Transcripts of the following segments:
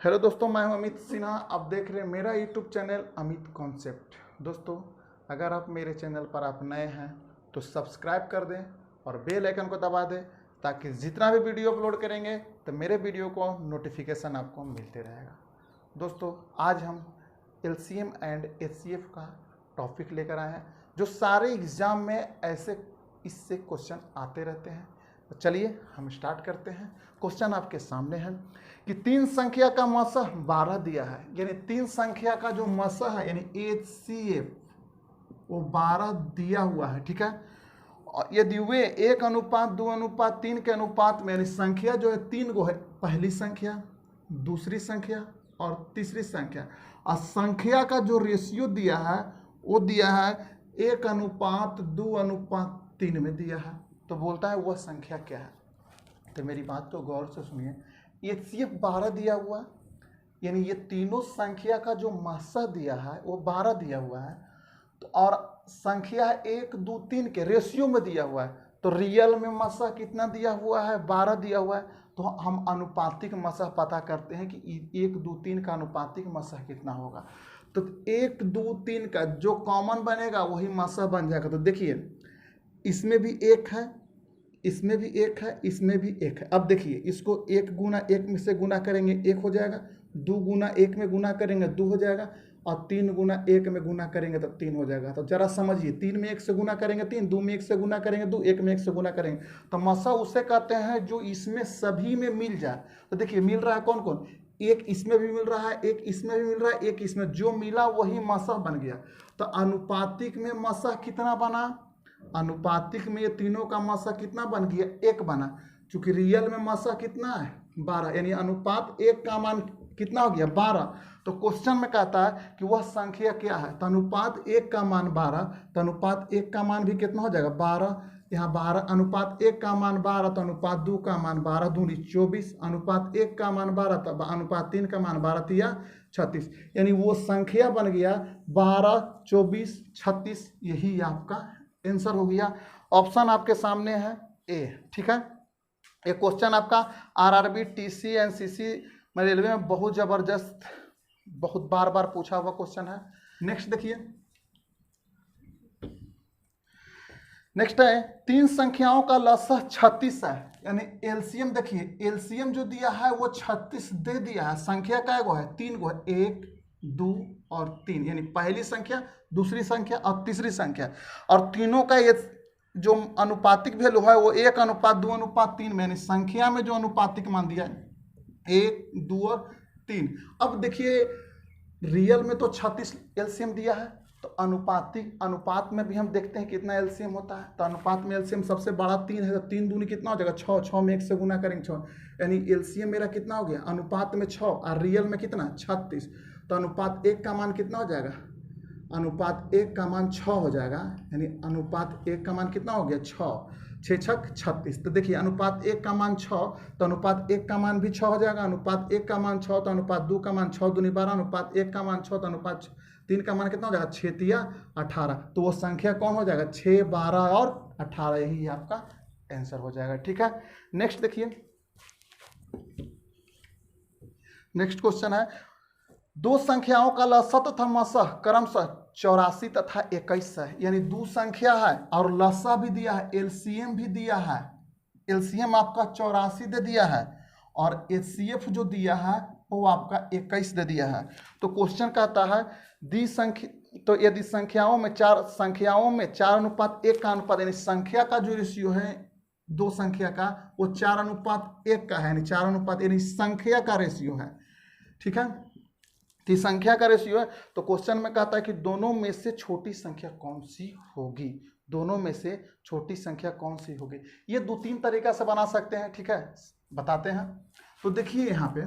Hello दोस्तों, मैं हूं अमित सिन्हा। आप देख रहे हैं मेरा यूट्यूब चैनल अमित कॉन्सेप्ट। दोस्तों, अगर आप मेरे चैनल पर आप नए हैं तो सब्सक्राइब कर दें और बेल आइकन को दबा दें ताकि जितना भी वीडियो अपलोड करेंगे तो मेरे वीडियो को नोटिफिकेशन आपको मिलते रहेगा। दोस्तों, आज हम LCM एंड HCF का टॉपिक लेकर आए हैं जो सारे एग्ज़ाम में ऐसे इससे क्वेश्चन आते रहते हैं। तो चलिए हम स्टार्ट करते हैं। क्वेश्चन आपके सामने है कि तीन संख्या का मसह 12 दिया है, यानी तीन संख्या का जो मसह है यानी HCF वो 12 दिया हुआ है। ठीक है, और यदि वे 1:2:3 के अनुपात में, यानी संख्या जो है तीन गो है, पहली संख्या, दूसरी संख्या और तीसरी संख्या, और संख्या का जो रेशियो दिया है वो दिया है 1:2:3 में दिया है। तो बोलता है वह संख्या क्या है। तो मेरी बात को गौर से सुनिए। HCF 12 दिया हुआ, यानी ये तीनों संख्या का जो मसह दिया है वो 12 दिया हुआ है। तो और संख्या 1, 2, 3 के रेशियो में दिया हुआ है, तो रियल में मसह कितना दिया हुआ है? 12 दिया हुआ है। तो हम अनुपातिक मसह पता करते हैं कि 1, 2, 3 का अनुपातिक मसह कितना होगा। तो 1, 2, 3 का जो कॉमन बनेगा वही मसह बन जाएगा। तो देखिए, इसमें भी एक है, इसमें भी एक है, इसमें भी एक है। अब देखिए, इसको 1 गुना 1 में से गुना करेंगे 1 हो जाएगा, 2 गुना 1 में गुना करेंगे 2 हो जाएगा, और 3 गुना 1 में गुना करेंगे तो 3 हो जाएगा। तो जरा समझिए, 3 में 1 से गुना करेंगे 3, 2 में 1 से गुना करेंगे 2, 1 में 1 से गुना करेंगे। तो मसह उसे कहते हैं जो इसमें सभी में मिल जाए। तो देखिए, मिल रहा है कौन कौन? एक इसमें भी मिल रहा है, एक इसमें भी मिल रहा है, एक इसमें, जो मिला वही मसह बन गया। तो अनुपातिक में मसह कितना बना? अनुपातिक में ये तीनों का मसह कितना बन गया? 1 बना। चूंकि रियल में मसह कितना है? 12, यानी अनुपात 1 का मान कितना हो गया? 12। तो क्वेश्चन में कहता है कि वह संख्या क्या है। तो अनुपात 1 का मान 12, तो अनुपात 1 का मान भी कितना हो जाएगा? 12। यहाँ 12, अनुपात 1 का मान 12, तो अनुपात 2 का मान 12 दूनी 24, अनुपात 1 का मान 12, तो अनुपात 3 का मान 12 तिया 36, यानी वो संख्या बन गया 12, 24, 36। यही आपका आंसर हो गया। ऑप्शन आपके सामने है ए। ठीक है, एक क्वेश्चन आपका RRB, TC, NCC में, रेलवे में बहुत जबरदस्त, बहुत बार बार पूछा हुआ क्वेश्चन है। नेक्स्ट देखिए, नेक्स्ट है तीन संख्याओं का लसह 36 है, यानी LCM। देखिए, LCM जो दिया है वो 36 दे दिया है। संख्या का एगो है, 3 गो है, 1, 2 और 3, यानी पहली संख्या, दूसरी संख्या और तीसरी संख्या, और तीनों का ये जो अनुपातिक वैल्यू है वो 1:2:3 में, यानी संख्या में जो अनुपातिक मान दिया है 1, 2 और 3। अब देखिए, रियल में तो 36 LCM दिया है, तो अनुपात में भी हम देखते हैं कितना LCM होता है। तो अनुपात में LCM सबसे बड़ा 3 है, तो 3 दूनी कितना हो जाएगा? 6, 6 में 1 से गुना करेंगे 6, यानी LCM मेरा कितना हो गया? अनुपात में 6 और रियल में कितना? 36। तो अनुपात 1 का मान कितना हो जाएगा? अनुपात 1 का मान 6 हो जाएगा, यानी अनुपात 1 का मान कितना हो गया? 6, 6 छक 36। तो देखिए, अनुपात 1 का मान 6, तो अनुपात 1 का मान भी 6 हो जाएगा, अनुपात 1 का मान 6, तो अनुपात 2 का मान 6 दूनी 12, अनुपात 1 का मान 6, तो अनुपात 3 का मान कितना हो जाएगा? 6 तिया 18। तो वो संख्या कौन हो जाएगा? 6, 12 और 18, यही आपका आंसर हो जाएगा। ठीक है, नेक्स्ट देखिए, नेक्स्ट क्वेश्चन है दो संख्याओं का लसह तथा मसह क्रमशः 84 तथा 21 है, यानी दो संख्या है और लसह भी दिया है, LCM भी दिया है। LCM आपका 84 दे दिया है और HCF जो दिया है वो आपका 21 दे दिया है। तो क्वेश्चन कहता है दी संख्या, तो यदि संख्याओं में 4:1 का अनुपात, यानी संख्या का जो रेशियो है दो संख्या का वो 4:1 का है, यानी 4 यानी संख्या का रेशियो है। ठीक है, तो संख्या का रेशियो है। तो क्वेश्चन में कहता है कि दोनों में से छोटी संख्या कौन सी होगी? दोनों में से छोटी संख्या कौन सी होगी? ये 2-3 तरीका से बना सकते हैं। ठीक है, बताते हैं। तो देखिए, यहाँ पे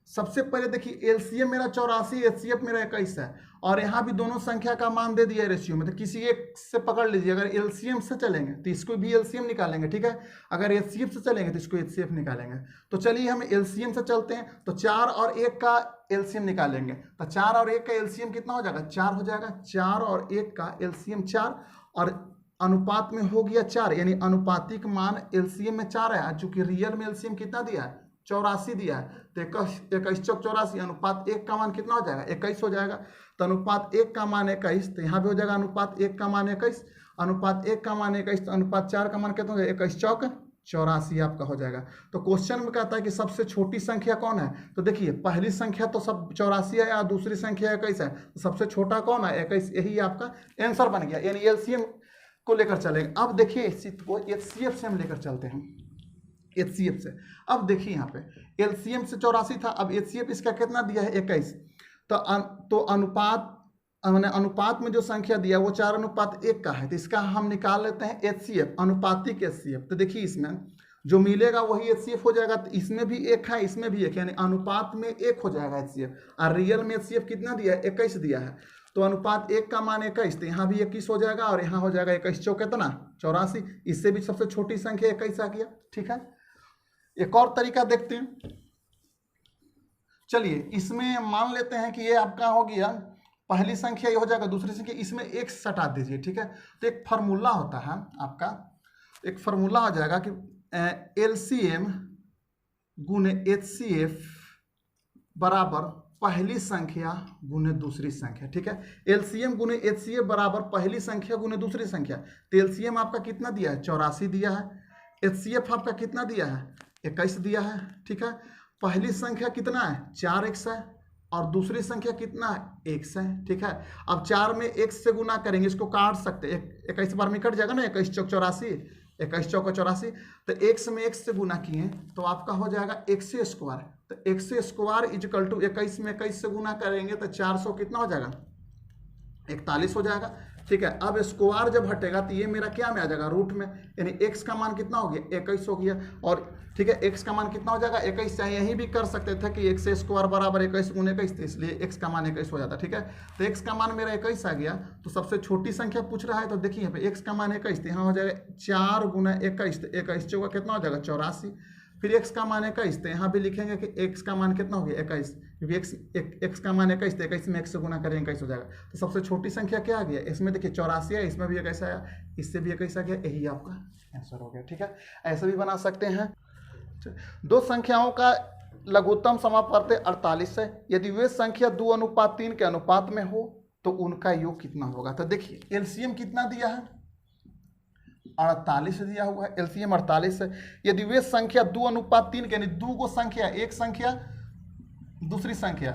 सबसे पहले देखिए, LCM मेरा 84, HCF मेरा 21 है, और यहाँ भी दोनों संख्या का मान दे दिया रेशियो में। तो किसी एक से पकड़ लीजिए। अगर LCM से चलेंगे तो इसको भी LCM निकालेंगे। ठीक है, अगर HCF से चलेंगे तो इसको HCF निकालेंगे। तो चलिए हम LCM से चलते हैं। तो 4 और 1 का LCM निकालेंगे। तो 4 और 1 का LCM कितना हो जाएगा? 4 हो जाएगा। 4 और 1 का LCM 4, और अनुपात में हो गया 4, यानी अनुपातिक मान LCM में 4 है। चूंकि रियल में LCM कितना दिया है? 84 दिया है, तो 21 चौक 84, अनुपात 1 का मान कितना हो जाएगा 21 हो जाएगा। तो अनुपात 1 का मान 21, तो यहाँ भी हो जाएगा अनुपात 1 का मान 21, अनुपात 1 का मान 21, तो अनुपात 4 का मान कितना हो जाएगा 21 चौक 84 आपका हो जाएगा। तो क्वेश्चन में कहता है कि सबसे छोटी संख्या कौन है, तो देखिए पहली संख्या तो सब 84 है और दूसरी संख्या 21 है, तो सबसे छोटा कौन है 21, यही आपका आंसर बन गया, यानी एलसीएम को लेकर चलेंगे। अब देखिए इस चीज को एचसीएफ से हम लेकर चलते हैं, एचसीएफ से। अब देखिए यहाँ पे एलसीएम से 84 था, अब एचसीएफ इसका कितना दिया है 21, तो अनुपात मैंने अनुपात में जो संख्या दिया वो 4:1 का है, तो इसका हम निकाल लेते हैं एचसीएफ, अनुपातिक एचसीएफ। तो देखिए इसमें जो मिलेगा वही एचसीएफ हो जाएगा, तो इसमें भी 1 है इसमें भी 1, यानी अनुपात में 1 हो जाएगा एचसीएफ, और रियल में एचसीएफ कितना दिया है 21 दिया है, तो अनुपात 1 का मान 21, तो यहाँ भी 21 हो जाएगा और यहाँ हो जाएगा 21 चौक कितना 84, इससे भी सबसे छोटी संख्या 21 आ गया। ठीक है, एक और तरीका देखते हैं। चलिए इसमें मान लेते हैं कि ये आपका हो गया पहली संख्या, ये हो जाएगा दूसरी संख्या, इसमें एक सटा दीजिए। ठीक है, तो एक फार्मूला होता है आपका, एक फार्मूला हो जाएगा कि एलसीएम गुने एचसीएफ बराबर पहली संख्या गुने दूसरी संख्या। ठीक है, एलसीएम गुने एचसीएफ बराबर पहली संख्या गुने दूसरी संख्या। तो एलसीएम आपका कितना दिया है 84 दिया है, एचसीएफ आपका कितना दिया है 21 दिया है। ठीक है, पहली संख्या कितना है 4x है और दूसरी संख्या कितना है x है। ठीक है, अब 4 में x से गुना करेंगे, इसको काट सकते हैं, 21 बार में कट जाएगा ना, 21 चौक 84, 21 चौक 84, तो x में x से गुना किए तो आपका हो जाएगा x स्क्वायर, तो x स्क्वायर इजकल टू 21 में 21 से गुना करेंगे तो 400 कितना हो जाएगा 41 हो जाएगा। ठीक है, अब स्क्वायर जब हटेगा तो ये मेरा क्या में आ जाएगा रूट में, यानी x का मान कितना हो गया 21 हो गया। और ठीक है, x का मान कितना हो जाएगा 21, चाहे यहीं भी कर सकते थे कि x स्क्वायर बराबर 21 गुने 21, तो इसलिए x का मान 21 हो जाता। ठीक है, तो x का मान मेरा 21 आ गया, तो सबसे छोटी संख्या पूछ रहा है, तो देखिए यहाँ पे x का मान 21, तो यहाँ हो जाएगा 4 गुना 21, तो 21 चौका कितना हो जाएगा 84, फिर x का मान 21, तो यहाँ भी लिखेंगे कि x का मान कितना हो गया 21, क्योंकि x का मान 21, तो 21 में x से गुना करेंगे 21 हो जाएगा। तो सबसे छोटी संख्या क्या आ गया, इसमें देखिए 84 है, इसमें भी 21 आया, इससे भी 21 आ गया, यही आपका आंसर हो गया। ठीक है, ऐसे भी बना सकते हैं। दो संख्याओं का लघुत्तम समापवर्ती 48 है, यदि वे संख्या 2:3 के अनुपात में हो तो उनका योग कितना होगा। तो देखिए एलसीएम कितना दिया है 48 दिया हुआ है, एलसीएम 48 है। यदि वे संख्या 2:3 के, यानी दो को संख्या, एक संख्या दूसरी संख्या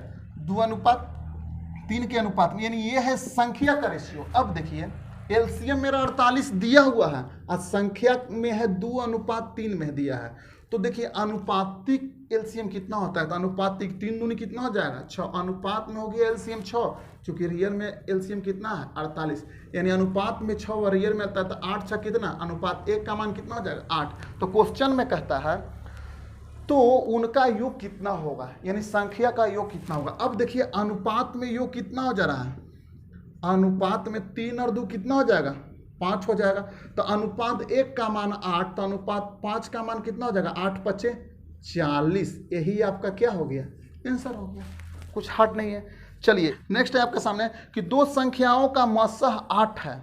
2:3 के अनुपात में, यानी ये है संख्या का रेशियो। अब देखिए एलसीएम मेरा 48 दिया हुआ है और संख्या में है 2:3 में दिया है, तो देखिए अनुपातिक एलसीएम कितना होता है, तो अनुपातिक 3 दूनी कितना हो जाएगा 6, अनुपात में हो गया एलसीएम 6, क्योंकि रियल में एलसीएम कितना है 48, यानी अनुपात में 6 और रियल में आता है, तो 8 6 कितना, अनुपात 1 का मान कितना हो जाएगा 8। तो क्वेश्चन में कहता है तो उनका योग कितना होगा, यानी संख्या का योग कितना होगा। अब देखिए अनुपात में योग कितना हो जा रहा है, अनुपात में 3 और 2 कितना हो जाएगा 5 हो जाएगा, तो अनुपात 1 का मान 8, तो अनुपात 5 का मान कितना हो जाएगा 8 5 40, यही आपका क्या हो गया आंसर हो गया, कुछ हार्ड नहीं है। चलिए नेक्स्ट है आपके सामने कि दो संख्याओं का मसह 8 है,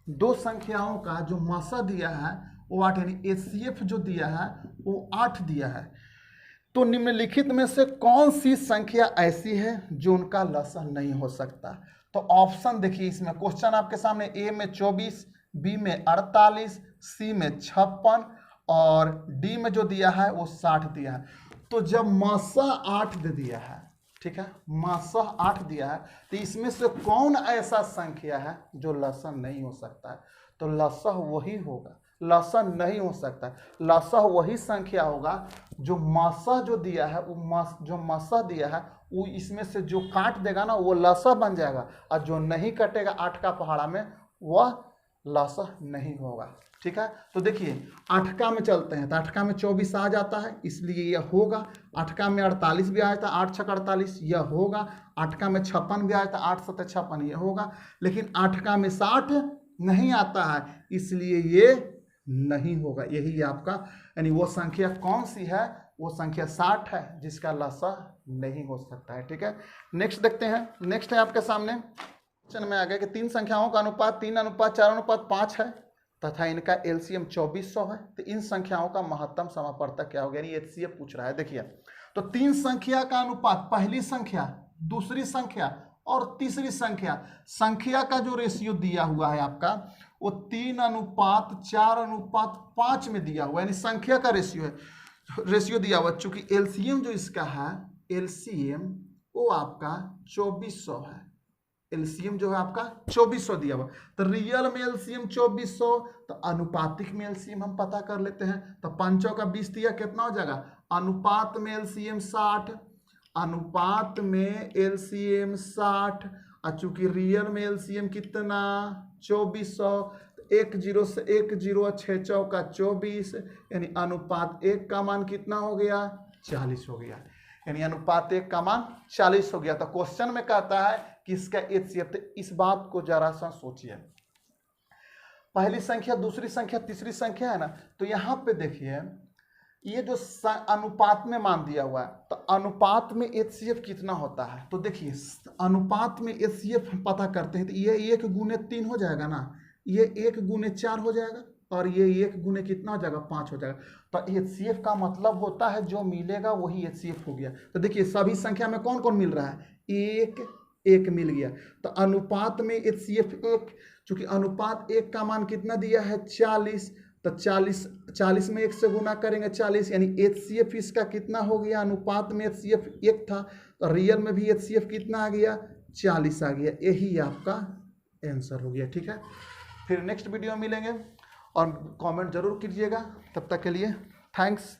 दो संख्याओं का जो मसह दिया है वो 8, यानी एचसीएफ जो दिया है वो 8 दिया है, तो निम्नलिखित में से कौन सी संख्या ऐसी है जो उनका लसह नहीं हो सकता। तो ऑप्शन देखिए इसमें, क्वेश्चन आपके सामने, ए में 24, बी में 48, सी में 56 और डी में जो दिया है वो 60 दिया है। तो जब मसह 8 दे दिया है, ठीक है, मसह 8 दिया है, तो इसमें से कौन ऐसा संख्या है जो लसह नहीं हो सकता है। तो लसह वही होगा, लसह नहीं हो सकता, लसह वही संख्या होगा जो मसह जो दिया है, वो जो मसह दिया है वो इसमें से जो काट देगा ना वो लसह बन जाएगा, और जो नहीं कटेगा 8 का पहाड़ा में वह लसह नहीं होगा। ठीक है, तो देखिए 8 का में चलते हैं, तो 8 का में 24 आ जाता है, इसलिए यह होगा। 8 का में 48 भी आया था, 8 6 48 यह होगा। 8 का में 56 भी आया था, 8 7 56 यह होगा। लेकिन 8 का में 60 नहीं आता है, इसलिए ये नहीं होगा, यही आपका, यानी वो संख्या कौन सी है, वो संख्या 60 है जिसका लसह नहीं हो सकता है। ठीक है, नेक्स्ट देखते हैं। नेक्स्ट है आपके सामने क्वेश्चन में आ गया कि 3 संख्याओं का अनुपात 3:4:5 है, तथा इनका एलसीएम 2400 है, तो इन संख्याओं का महत्तम समापवर्तक क्या हो गया, यानी एचसीएफ पूछ रहा है। देखिए तो तीन संख्या का अनुपात, पहली संख्या, दूसरी संख्या और तीसरी संख्या, संख्या का जो रेशियो दिया हुआ है आपका वो 3:4:5 में दिया हुआ है, यानी संख्या का रेशियो दिया हुआ। चूंकि एलसीएम जो इसका है, एलसीएम वो आपका 2400 है, एलसीएम जो है आपका 2400 दिया हुआ, तो रियल में एलसीएम 2400, तो अनुपातिक में एलसीएम हम पता कर लेते हैं। तो 5 का 20 दिया, कितना हो जाएगा, अनुपात में एलसीएम 60, अनुपात में एलसीएम 60, और चूंकि रियल में एलसीएम कितना 2400, एक जीरो से एक जीरो, 6 चौका 24, यानी अनुपात 1 का मान कितना हो गया, 40 हो गया, यानी अनुपात 1 का मान 40 हो गया। तो क्वेश्चन में कहता है कि इसका एचसीएफ, इस बात को जरा सा सोचिए, पहली संख्या, दूसरी संख्या, तीसरी संख्या है ना, तो यहाँ पे देखिए ये जो अनुपात में मान दिया हुआ है, तो अनुपात में एचसीएफ कितना होता है, तो देखिए अनुपात में एचसीएफ पता करते हैं, तो ये 1 गुने 3 हो जाएगा ना, ये 1 गुने 4 हो जाएगा, और ये 1 गुने कितना हो जाएगा, 5 हो जाएगा। तो एचसीएफ का मतलब होता है जो मिलेगा वही एचसीएफ हो गया। तो देखिए सभी संख्या में कौन कौन मिल रहा है, 1 1 मिल गया, तो अनुपात में एचसीएफ 1, चूंकि अनुपात 1 का मान कितना दिया है 40, तो 40 में 1 से गुना करेंगे 40, यानी एचसीएफ इसका कितना हो गया, अनुपात में एचसीएफ 1 था, तो रियल में भी एचसीएफ कितना आ गया, 40 आ गया। यही आपका आंसर हो गया। ठीक है, फिर नेक्स्ट वीडियो में मिलेंगे और कमेंट जरूर कीजिएगा। तब तक के लिए थैंक्स।